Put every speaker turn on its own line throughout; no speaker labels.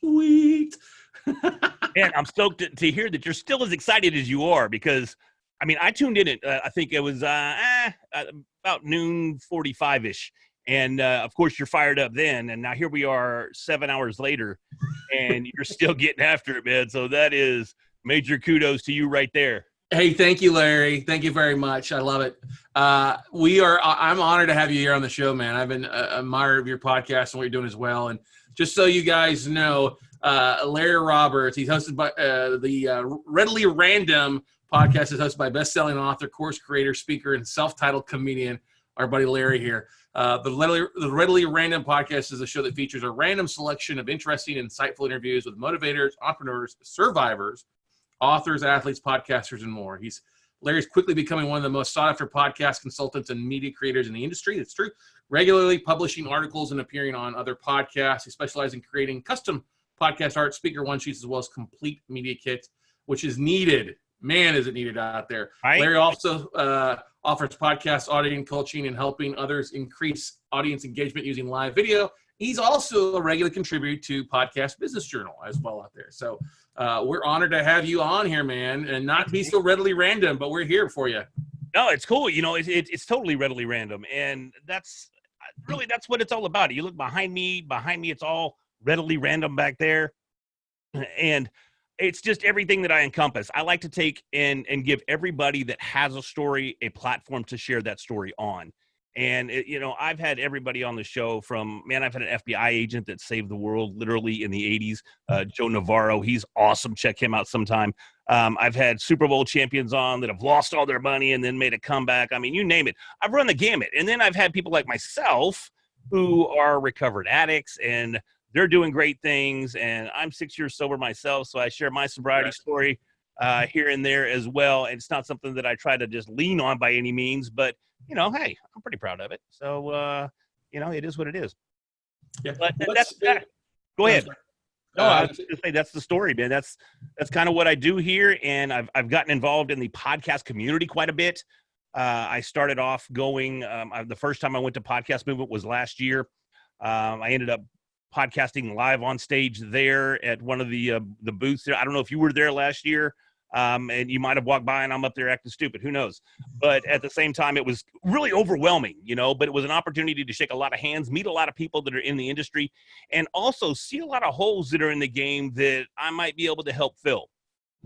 Sweet.
And I'm stoked to hear that you're still as excited as you are, because, I mean, I tuned in at, I think it was about noon 45-ish. And, of course, you're fired up then. And now here we are 7 hours later, and you're still getting after it, man. So that is major kudos to you right there.
Hey, thank you, Larry. Thank you very much. I love it. I'm honored to have you here on the show, man. I've been an admirer of your podcast and what you're doing as well. And just so you guys know, Larry Roberts, he's hosted by the Readily Random podcast is hosted by best-selling author, course creator, speaker, and self-titled comedian, our buddy Larry here. The Readily Random podcast is a show that features a random selection of interesting, insightful interviews with motivators, entrepreneurs, survivors, authors, athletes, podcasters, and more. Larry's quickly becoming one of the most sought-after podcast consultants and media creators in the industry. It's true. Regularly publishing articles and appearing on other podcasts. He specializes in creating custom podcast art, speaker one-sheets, as well as complete media kits, which is needed. Man, is it needed out there. Right. Larry also offers podcast auditing, coaching, and helping others increase audience engagement using live video. He's also a regular contributor to Podcast Business Journal as well out there. So we're honored to have you on here, man, and not to be so readily random, but we're here for you.
No, it's cool. You know, it's totally readily random. And that's what it's all about. You look behind me, it's all readily random back there. And it's just everything that I encompass. I like to take and give everybody that has a story a platform to share that story on. And, I've had everybody on the show I've had an FBI agent that saved the world literally in the 80s, Joe Navarro. He's awesome. Check him out sometime. I've had Super Bowl champions on that have lost all their money and then made a comeback. I mean, you name it. I've run the gamut. And then I've had people like myself who are recovered addicts, and they're doing great things. And I'm 6 years sober myself, so I share my sobriety story here and there as well. And it's not something that I try to just lean on by any means, but hey, I'm pretty proud of it. So, it is what it is.
Yeah.
But go ahead. No, I was going to say that's the story, man. That's kind of what I do here. And I've gotten involved in the podcast community quite a bit. I started off going, the first time I went to Podcast Movement was last year. I ended up podcasting live on stage there at one of the booths there. I don't know if you were there last year. And you might have walked by and I'm up there acting stupid. Who knows? But at the same time, it was really overwhelming, but it was an opportunity to shake a lot of hands, meet a lot of people that are in the industry, and also see a lot of holes that are in the game that I might be able to help fill.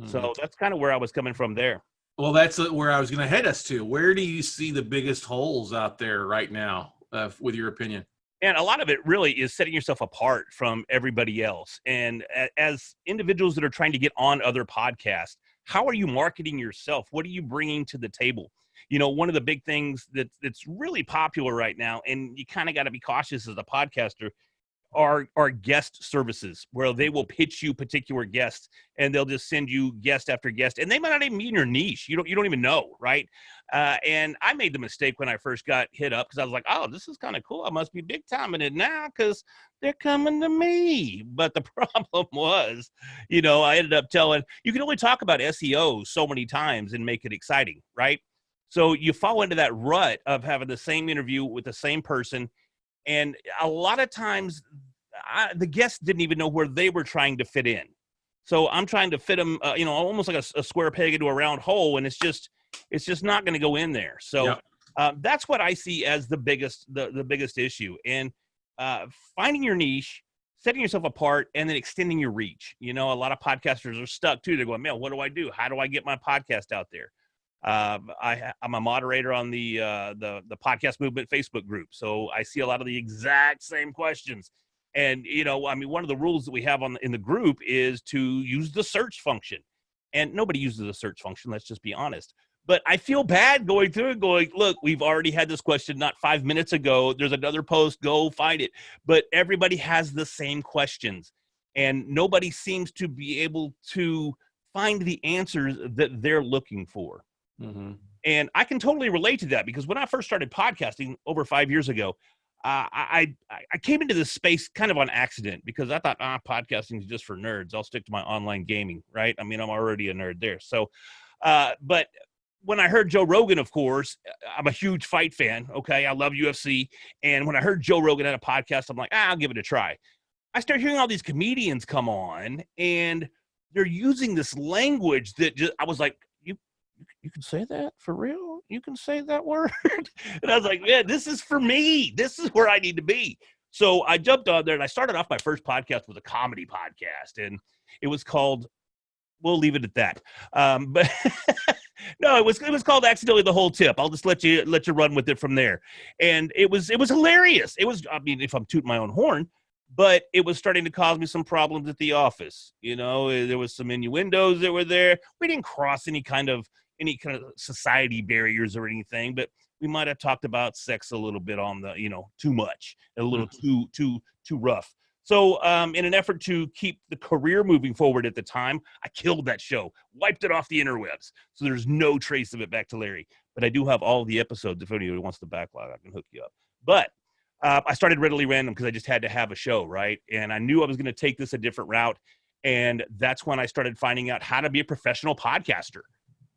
So that's kind of where I was coming from there.
Well, that's where I was going to head us to. Where do you see the biggest holes out there right now, with your opinion?
And a lot of it really is setting yourself apart from everybody else. And as individuals that are trying to get on other podcasts, how are you marketing yourself? What are you bringing to the table? One of the big things that's really popular right now, and you kind of got to be cautious as a podcaster, are guest services, where they will pitch you particular guests and they'll just send you guest after guest, and they might not even be in your niche. You don't even know, right? And I made the mistake when I first got hit up, because I was like, oh, this is kind of cool. I must be big time in it now because they're coming to me. But the problem was, I ended up telling, you can only talk about SEO so many times and make it exciting, right? So you fall into that rut of having the same interview with the same person. And a lot of times the guests didn't even know where they were trying to fit in. So I'm trying to fit them, almost like a square peg into a round hole. And it's just not going to go in there. So that's what I see as the biggest issue. And finding your niche, setting yourself apart, and then extending your reach. A lot of podcasters are stuck too. They're going, man, what do I do? How do I get my podcast out there? I'm a moderator on the Podcast Movement Facebook group. So I see a lot of the exact same questions. And, one of the rules that we have in the group is to use the search function. And nobody uses the search function. Let's just be honest. But I feel bad going through and going, look, we've already had this question not 5 minutes ago. There's another post. Go find it. But everybody has the same questions. And nobody seems to be able to find the answers that they're looking for. Mm-hmm. And I can totally relate to that, because when I first started podcasting over 5 years ago, I came into this space kind of on accident, because I thought, podcasting is just for nerds. I'll stick to my online gaming, right? I mean, I'm already a nerd there. So, but when I heard Joe Rogan, of course, I'm a huge fight fan. Okay. I love UFC. And when I heard Joe Rogan had a podcast, I'm like, I'll give it a try. I started hearing all these comedians come on, and they're using this language that just, I was like, you can say that for real? You can say that word? And I was like, man, this is for me. This is where I need to be. So I jumped on there, and I started off my first podcast with a comedy podcast, and it was called, we'll leave it at that. But no, it was called Accidentally the Whole Tip. I'll just let you run with it from there. And it was hilarious. It was, I mean, if I'm tooting my own horn, but it was starting to cause me some problems at the office. You know, there was some innuendos that were there. We didn't cross any kind of society barriers or anything, but we might have talked about sex a little bit on the, too much, a little too rough. So in an effort to keep the career moving forward at the time, I killed that show, wiped it off the interwebs. So there's no trace of it back to Larry. But I do have all the episodes. If anybody wants the backlog, I can hook you up. But I started Readily Random because I just had to have a show, right? And I knew I was going to take this a different route. And that's when I started finding out how to be a professional podcaster.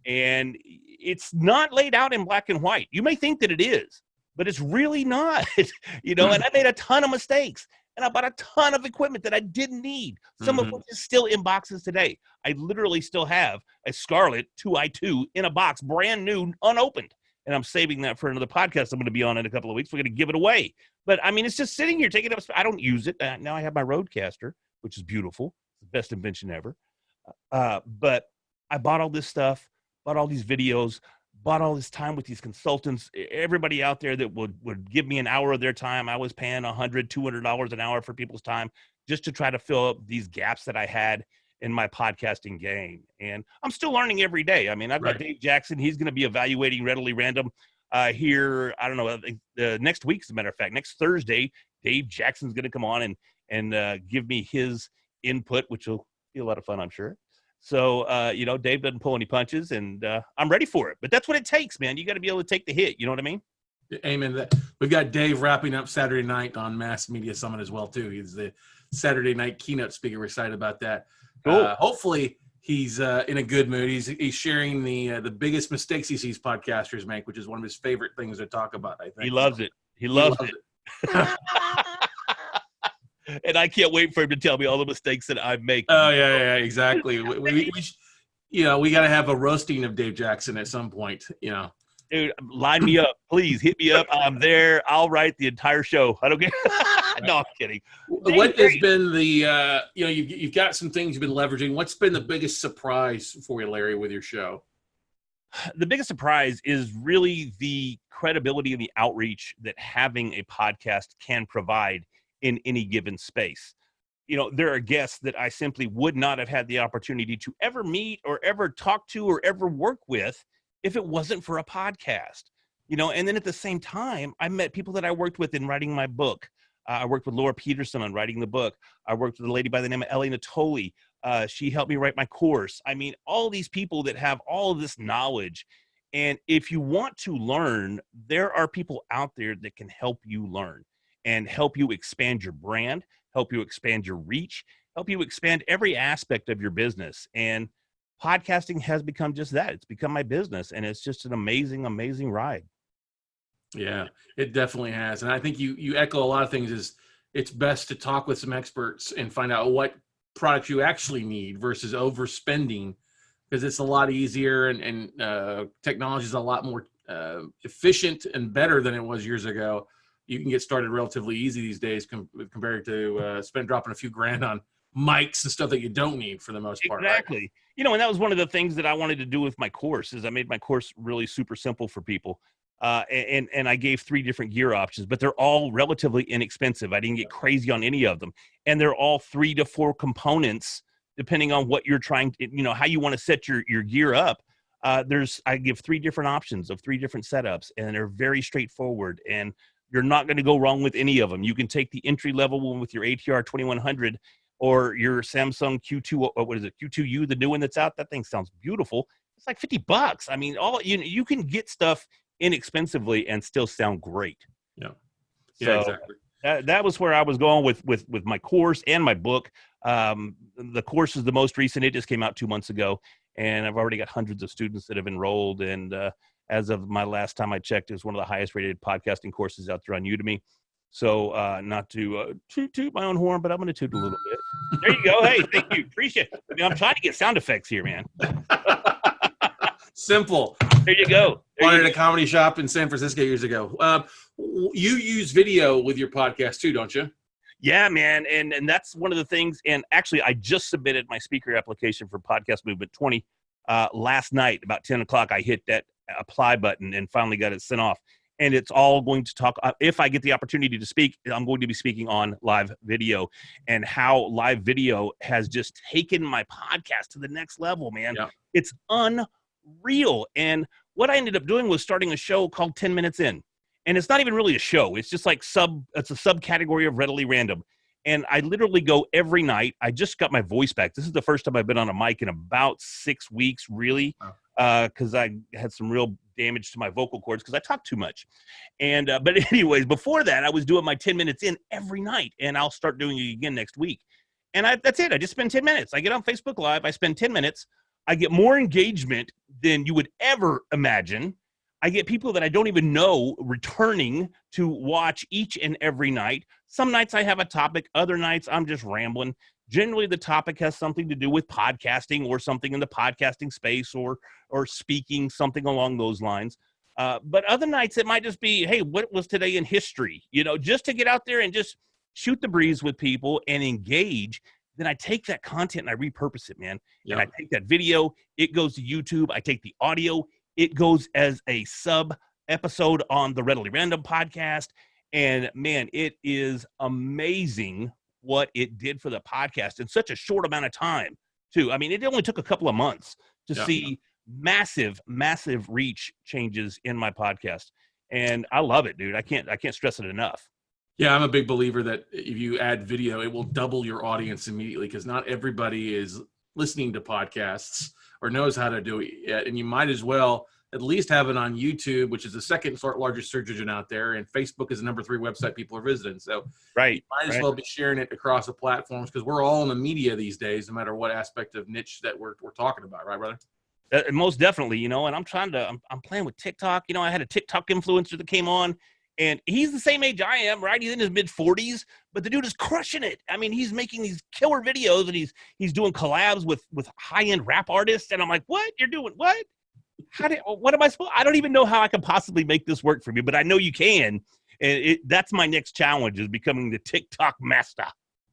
And it's not laid out in black and white. You may think that it is, but it's really not, and I made a ton of mistakes, and I bought a ton of equipment that I didn't need, some of which is still in boxes today. I literally still have a Scarlett 2i2 in a box, brand new, unopened, and I'm saving that for another podcast I'm going to be on in a couple of weeks. We're going to give it away. But, I mean, it's just sitting here taking up space. I don't use it. Now I have my Rodecaster, which is beautiful. It's the best invention ever. But I bought all this stuff. Bought all these videos, bought all this time with these consultants, everybody out there that would give me an hour of their time. I was paying $100, $200 an hour for people's time just to try to fill up these gaps that I had in my podcasting game. And I'm still learning every day. I mean, I've got Dave Jackson. He's going to be evaluating Readily Random here. I don't know, next week, as a matter of fact, next Thursday, Dave Jackson's going to come on and give me his input, which will be a lot of fun, I'm sure. So, Dave doesn't pull any punches, and I'm ready for it. But that's what it takes, man. You got to be able to take the hit. You know what I mean?
Amen. We've got Dave wrapping up Saturday night on Mass Media Summit as well, too. He's the Saturday night keynote speaker. We're excited about that.
Cool.
Hopefully, he's in a good mood. He's sharing the biggest mistakes he sees podcasters make, which is one of his favorite things to talk about, I think.
He loves it. He loves it. And I can't wait for him to tell me all the mistakes that I've made.
Oh, yeah, exactly. we got to have a roasting of Dave Jackson at some point,
Dude, line me up. Please hit me up. I'm there. I'll write the entire show. I don't care. No, I'm kidding.
What has been the, you've got some things you've been leveraging. What's been the biggest surprise for you, Larry, with your show?
The biggest surprise is really the credibility and the outreach that having a podcast can provide in any given space. There are guests that I simply would not have had the opportunity to ever meet or ever talk to or ever work with if it wasn't for a podcast. And then at the same time, I met people that I worked with in writing my book. I worked with Laura Peterson on writing the book. I worked with a lady by the name of Ellie Natoli. She helped me write my course. I mean, all these people that have all of this knowledge. And if you want to learn, there are people out there that can help you learn and help you expand your brand, help you expand your reach, help you expand every aspect of your business. And podcasting has become just that. It's become my business, and it's just an amazing, amazing ride.
Yeah, it definitely has. And I think you echo a lot of things. Is it's best to talk with some experts and find out what products you actually need versus overspending, because it's a lot easier and technology is a lot more efficient and better than it was years ago. You can get started relatively easy these days compared to dropping a few grand on mics and stuff that you don't need for the most part.
Exactly. Right? And that was one of the things that I wanted to do with my course is I made my course really super simple for people. And I gave 3 different gear options, but they're all relatively inexpensive. I didn't get crazy on any of them. And they're all 3 to 4 components, depending on what you're trying to, how you want to set your gear up. I give 3 different options of 3 different setups, and they're very straightforward. And you're not going to go wrong with any of them. You can take the entry-level one with your ATR 2100 or your Samsung Q2, what is it, Q2U, the new one that's out. That thing sounds beautiful. It's like $50. I mean, you can get stuff inexpensively and still sound great.
Yeah,
so
exactly.
That was where I was going with my course and my book. The course is the most recent. It just came out 2 months ago, and I've already got hundreds of students that have enrolled. And as of my last time I checked, it was one of the highest rated podcasting courses out there on Udemy. So not to toot my own horn, but I'm going to toot a little bit. There you go. Hey, thank you. Appreciate it. I mean, I'm trying to get sound effects here, man.
Simple.
There you go.
Wanted a comedy shop in San Francisco years ago. You use video with your podcast too, don't you?
Yeah, man. And that's one of the things. And actually, I just submitted my speaker application for Podcast Movement 20 last night. About 10 o'clock, I hit that apply button and finally got it sent off. And it's all going to talk. If I get the opportunity to speak, I'm going to be speaking on live video and how live video has just taken my podcast to the next level, man. Yeah. It's unreal. And what I ended up doing was starting a show called 10 Minutes In. And it's not even really a show. It's just like it's a subcategory of Readily Random. And I literally go every night. I just got my voice back. This is the first time I've been on a mic in about 6 weeks, really, because I had some real damage to my vocal cords because I talk too much. And but anyways, before that, I was doing my 10 Minutes In every night, and I'll start doing it again next week. And that's it. I just spend 10 minutes. I get on Facebook Live. I spend 10 minutes. I get more engagement than you would ever imagine. I get people that I don't even know returning to watch each and every night. Some nights I have a topic. Other nights I'm just rambling. Generally, the topic has something to do with podcasting or something in the podcasting space or speaking, something along those lines. But other nights it might just be, hey, what was today in history? You know, just to get out there and just shoot the breeze with people and engage. Then I take that content and I repurpose it, man. Yep. And I take that video. It goes to YouTube. I take the audio. It goes as a sub episode on the Readily Random podcast. And man, it is amazing what it did for the podcast in such a short amount of time too. I mean, it only took a couple of months to see massive, massive reach changes in my podcast. And I love it, dude. I can't stress it enough.
Yeah, I'm a big believer that if you add video, it will double your audience immediately because not everybody is listening to podcasts or knows how to do it yet. And you might as well at least have it on YouTube, which is the second largest search engine out there. And Facebook is the number 3 website people are visiting. So you might as well be sharing it across the platforms because we're all in the media these days, no matter what aspect of niche that we're talking about. Right, brother?
Most definitely, you know, and I'm playing with TikTok. You know, I had a TikTok influencer that came on. And he's the same age I am, right? He's in his mid-40s, but the dude is crushing it. I mean, he's making these killer videos, and he's doing collabs with high-end rap artists. And I'm like, what? You're doing what? What am I supposed? I don't even know how I can possibly make this work for me, but I know you can. And that's my next challenge is becoming the TikTok master.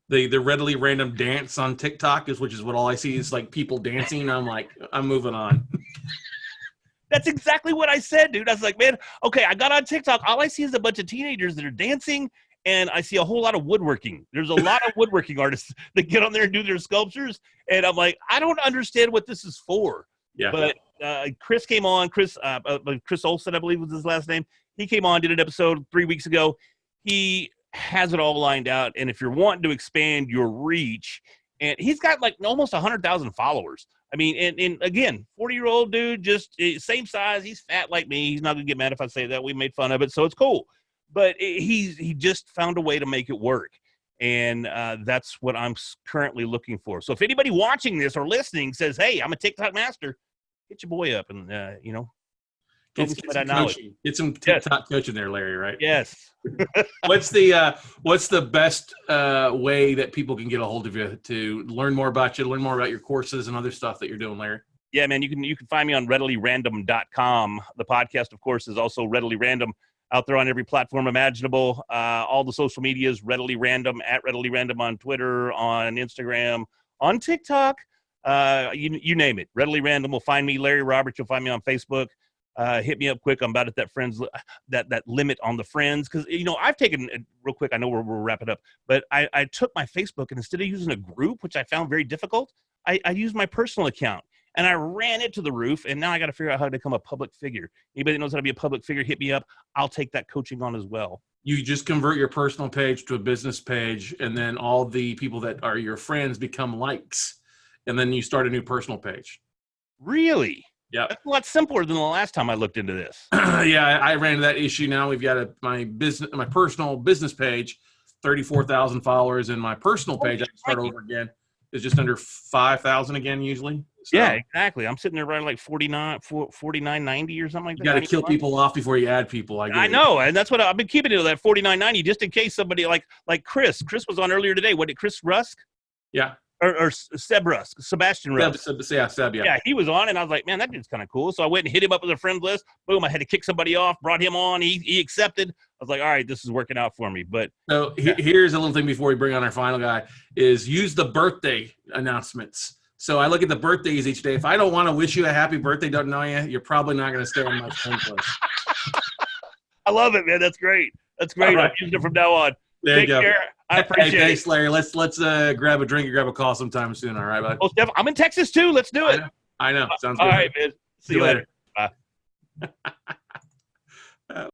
The Readily Random dance on TikTok which is what all I see is like people dancing. I'm like, I'm moving on.
That's exactly what I said, dude. I was like, man, okay, I got on TikTok. All I see is a bunch of teenagers that are dancing, and I see a whole lot of woodworking. There's a lot of woodworking artists that get on there and do their sculptures, and I'm like, I don't understand what this is for. Yeah. But Chris came on, Chris Olson, I believe was his last name. He came on, did an episode 3 weeks ago. He has it all lined out, and if you're wanting to expand your reach, and he's got like almost 100,000 followers. I mean, and again, 40-year-old dude, just same size. He's fat like me. He's not going to get mad if I say that. We made fun of it, so it's cool. But he just found a way to make it work. And that's what I'm currently looking for. So if anybody watching this or listening says, hey, I'm a TikTok master, hit your boy up and, you know.
Get some TikTok coaching there, Larry, right?
Yes.
What's the best way that people can get a hold of you to learn more about you, learn more about your courses and other stuff that you're doing, Larry?
Yeah, man, you can find me on readilyrandom.com. The podcast, of course, is also Readily Random out there on every platform imaginable. All the social medias, Readily Random, at Readily Random on Twitter, on Instagram, on TikTok. You name it. Readily Random will find me. Larry Roberts, you'll find me on Facebook. Hit me up quick. I'm about at that friends that limit on the friends because you know I've taken real quick. I know we're wrapping up, but I took my Facebook and instead of using a group, which I found very difficult, I used my personal account and I ran it to the roof. And now I got to figure out how to become a public figure. Anybody that knows how to be a public figure, hit me up. I'll take that coaching on as well.
You just convert your personal page to a business page, and then all the people that are your friends become likes, and then you start a new personal page.
Really?
Yeah,
that's a lot simpler than the last time I looked into this.
Yeah, I ran into that issue. Now we've got my personal business page, 34,000 followers, and my personal page I can start over again is just under 5,000 again usually. So
Yeah, exactly. I'm sitting there running like 49.90 or something like that.
you got to kill people off before you add people.
I know, and that's what I've been keeping it at, that 49.90, just in case somebody like Chris. Chris was on earlier today. What did Chris Rusk?
Yeah.
Or Seb Rusk, Sebastian Rusk.
Seb, yeah.
Yeah, he was on, and I was like, man, that dude's kind of cool. So I went and hit him up with a friend list. Boom, I had to kick somebody off, brought him on. He accepted. I was like, all right, this is working out for me. But
so here's a little thing before we bring on our final guy is use the birthday announcements. So I look at the birthdays each day. If I don't want to wish you a happy birthday, don't know you, you're probably not going to stay on my friend list.
I love it, man. That's great. That's great.
Right.
I'll use it from now on.
There
Take
you go.
care. I appreciate it.
Thanks, Larry. Let's grab a drink and grab a call sometime soon. All right, bud?
Oh, Steph, I'm in Texas too. Let's do it.
I know. Sounds
All
good.
right, man. See you later. Bye.